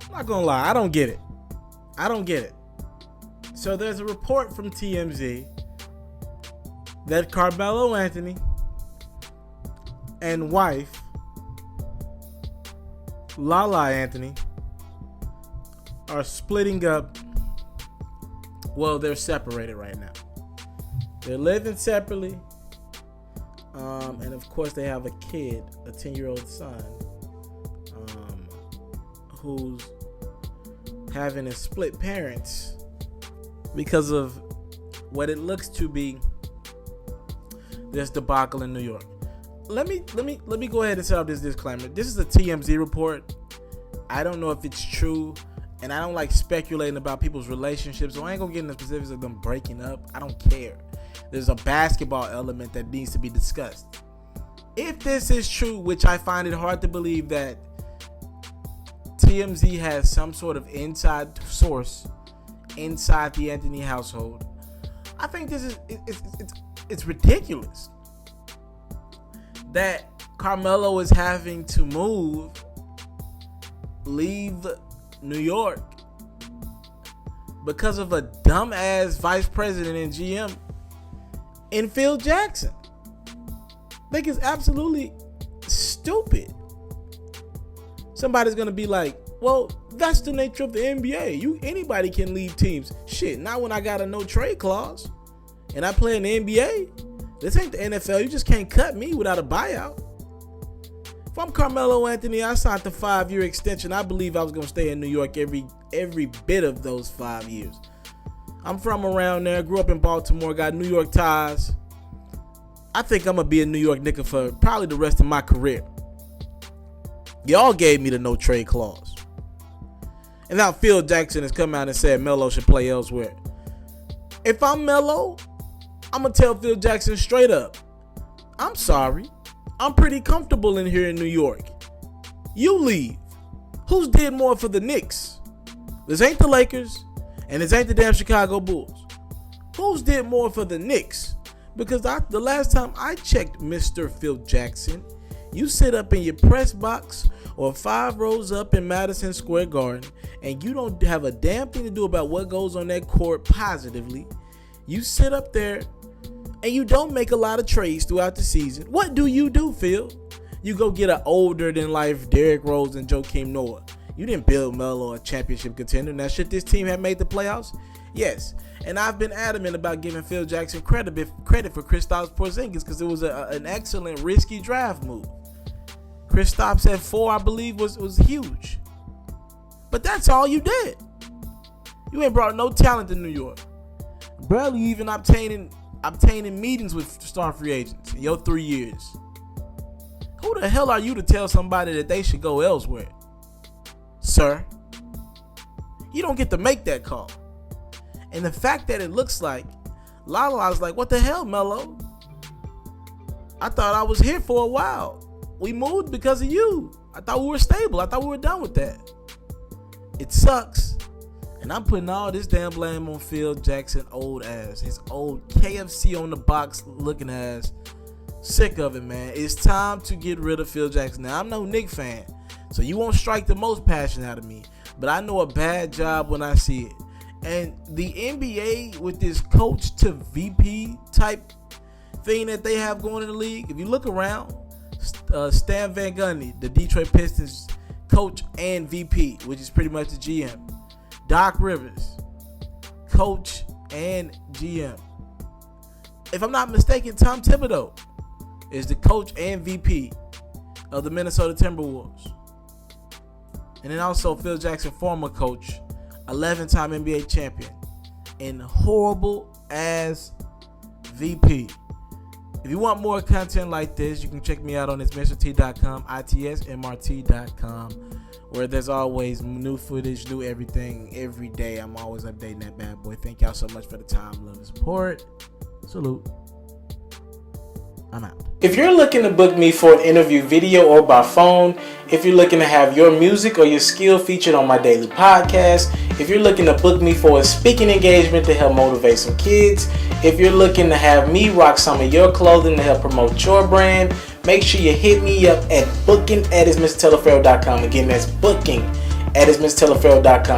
I'm not gonna lie, I don't get it. So there's a report from TMZ that Carmelo Anthony and wife Lala Anthony are splitting up. Well, they're separated right now. They're living separately. And of course they have a kid, a 10-year-old son, who's having a split parents because of what it looks to be this debacle in New York. Let me go ahead and set up this disclaimer. This is a TMZ report. I don't know if it's true, and I don't like speculating about people's relationships, so I ain't gonna get into the specifics of them breaking up. I don't care. There's a basketball element that needs to be discussed. If this is true, which I find it hard to believe that TMZ has some sort of inside source inside the Anthony household, I think this is it's ridiculous that Carmelo is having to leave New York because of a dumbass vice president and GM in Phil Jackson. I think it's absolutely stupid. Somebody's gonna be like, well, that's the nature of the NBA. Anybody can leave teams. Shit, not when I got a no trade clause and I play in the NBA. This ain't the NFL. You just can't cut me without a buyout. If I'm Carmelo Anthony, I signed the 5-year extension. I believe I was gonna stay in New York every bit of those 5 years. I'm from around there, grew up in Baltimore, got New York ties. I think I'm gonna be a New York Knicker for probably the rest of my career. Y'all gave me the no trade clause. And now Phil Jackson has come out and said Melo should play elsewhere. If I'm Melo, I'm going to tell Phil Jackson straight up, I'm sorry. I'm pretty comfortable in here in New York. You leave. Who's did more for the Knicks? This ain't the Lakers, and this ain't the damn Chicago Bulls. Who's did more for the Knicks? Because the last time I checked, Mr. Phil Jackson, you sit up in your press box or 5 rows up in Madison Square Garden, and you don't have a damn thing to do about what goes on that court positively. You sit up there and you don't make a lot of trades throughout the season. What do, Phil? You go get an older than life Derrick Rose and Joakim Noah. You didn't build Melo a championship contender. Now, should this team have made the playoffs? Yes. And I've been adamant about giving Phil Jackson credit for Kristaps Porzingis because it was an excellent risky draft move. Kristaps at 4, I believe, was huge. But that's all you did. You ain't brought no talent to New York. Barely even obtaining meetings with star free agents in your 3 years. Who the hell are you to tell somebody that they should go elsewhere? Sir, you don't get to make that call. And the fact that it looks like Lala's like, what the hell, Melo? I thought I was here for a while. We moved because of you. I thought we were stable. I thought we were done with that. It sucks. And I'm putting all this damn blame on Phil Jackson, old ass. His old KFC on the box looking ass. Sick of it, man. It's time to get rid of Phil Jackson. Now, I'm no Knicks fan, so you won't strike the most passion out of me. But I know a bad job when I see it. And the NBA with this coach to VP type thing that they have going in the league, if you look around, Stan Van Gundy, the Detroit Pistons coach and VP, which is pretty much the GM. Doc Rivers, coach and GM. If I'm not mistaken, Tom Thibodeau is the coach and VP of the Minnesota Timberwolves. And then also Phil Jackson, former coach, 11-time NBA champion, and horrible ass VP. If you want more content like this, you can check me out on itsmrt.com, itsmrt.com, where there's always new footage, new everything, every day. I'm always updating that bad boy. Thank y'all so much for the time, love, and support. Salute. I'm out. If you're looking to book me for an interview video or by phone, if you're looking to have your music or your skill featured on my daily podcast, if you're looking to book me for a speaking engagement to help motivate some kids, if you're looking to have me rock some of your clothing to help promote your brand, make sure you hit me up at booking@ismrteleferro.com. Again, that's booking @ismistilleferro.com.